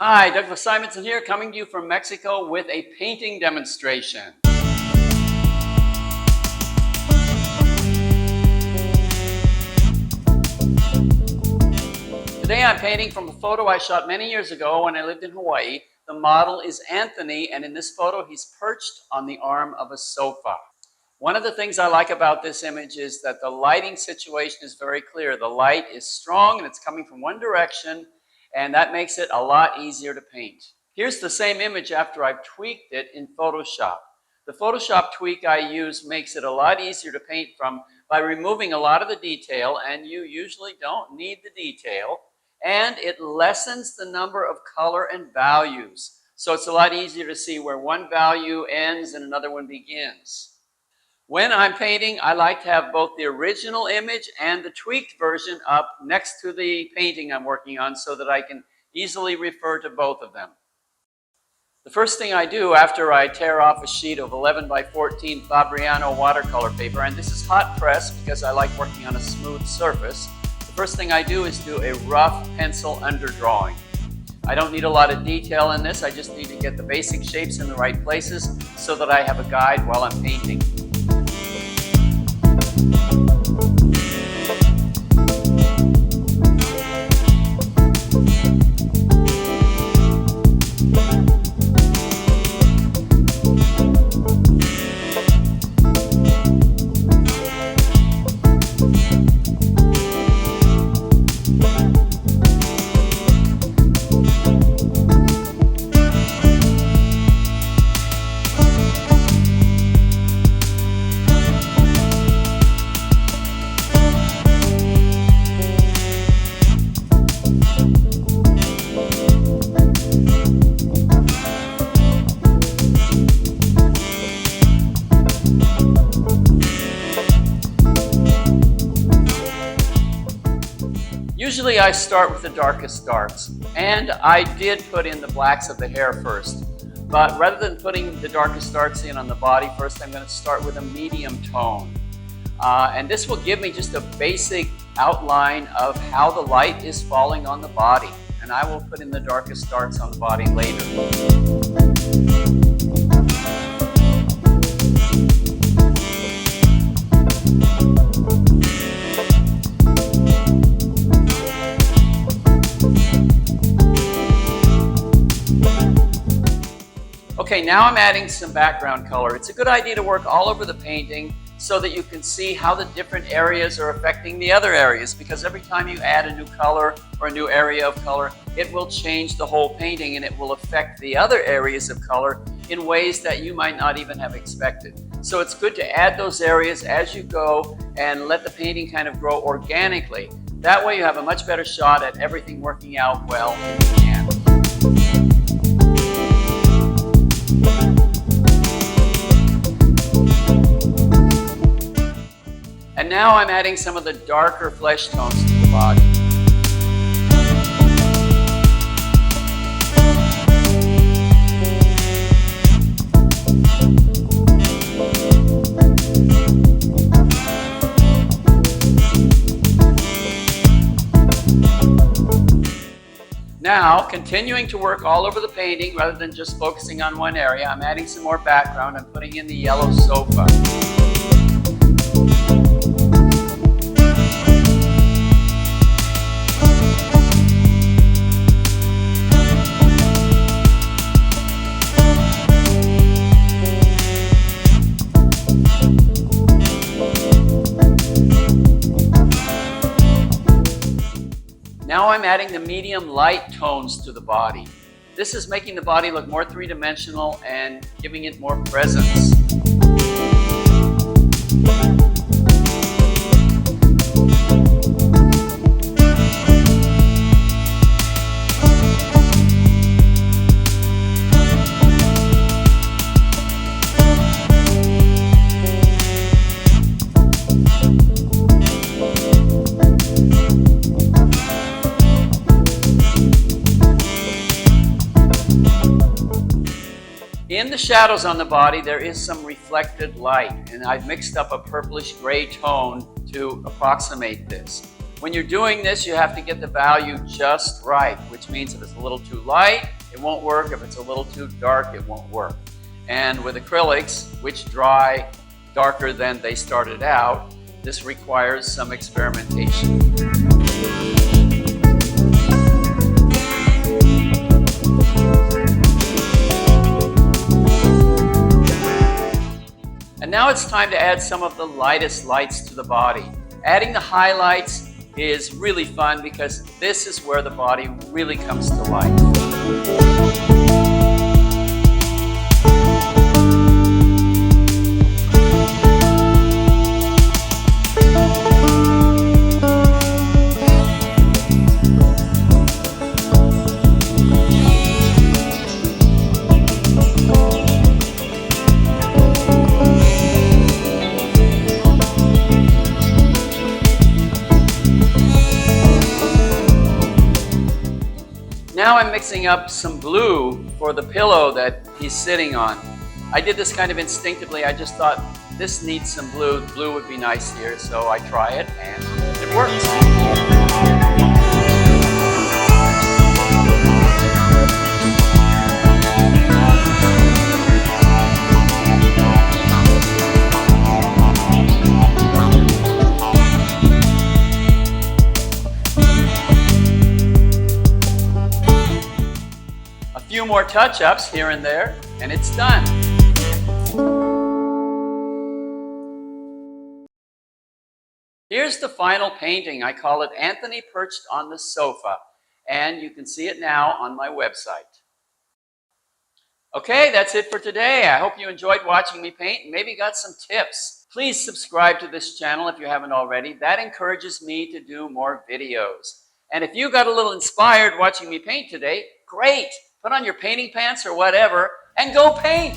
Hi, Douglas Simonson here, coming to you from Mexico with a painting demonstration. Today I'm painting from a photo I shot many years ago when I lived in Hawaii. The model is Anthony, and in this photo he's perched on the arm of a sofa. One of the things I like about this image is that the lighting situation is very clear. The light is strong and it's coming from one direction, and that makes it a lot easier to paint. Here's the same image after I've tweaked it in Photoshop. The Photoshop tweak I use makes it a lot easier to paint from by removing a lot of the detail, and you usually don't need the detail, and it lessens the number of color and values. So it's a lot easier to see where one value ends and another one begins. When I'm painting, I like to have both the original image and the tweaked version up next to the painting I'm working on so that I can easily refer to both of them. The first thing I do after I tear off a sheet of 11 by 14 Fabriano watercolor paper, and this is hot press because I like working on a smooth surface, the first thing I do is do a rough pencil underdrawing. I don't need a lot of detail in this, I just need to get the basic shapes in the right places so that I have a guide while I'm painting. Usually I start with the darkest darks, and I did put in the blacks of the hair first. But rather than putting the darkest darks in on the body first, I'm going to start with a medium tone. And this will give me just a basic outline of how the light is falling on the body. And I will put in the darkest darks on the body later. Okay, now I'm adding some background color. It's a good idea to work all over the painting so that you can see how the different areas are affecting the other areas, because every time you add a new color or a new area of color, it will change the whole painting and it will affect the other areas of color in ways that you might not even have expected. So it's good to add those areas as you go and let the painting kind of grow organically. That way you have a much better shot at everything working out well in the end. And now I'm adding some of the darker flesh tones to the body. Now, continuing to work all over the painting rather than just focusing on one area, I'm adding some more background. I'm putting in the yellow sofa. Now I'm adding the medium light tones to the body. This is making the body look more three-dimensional and giving it more presence. In the shadows on the body, there is some reflected light, and I've mixed up a purplish gray tone to approximate this. When you're doing this, you have to get the value just right, which means if it's a little too light, it won't work. If it's a little too dark, it won't work. And with acrylics, which dry darker than they started out, this requires some experimentation. And now it's time to add some of the lightest lights to the body. Adding the highlights is really fun because this is where the body really comes to life. Now I'm mixing up some blue for the pillow that he's sitting on. I did this kind of instinctively. I just thought this needs some blue. Blue would be nice here, so I try it and it works. A few more touch-ups here and there, and it's done. Here's the final painting. I call it Anthony Perched on the Sofa, and you can see it now on my website. Okay, that's it for today. I hope you enjoyed watching me paint and maybe got some tips. Please subscribe to this channel if you haven't already. That encourages me to do more videos. And if you got a little inspired watching me paint today, great! Put on your painting pants or whatever and go paint!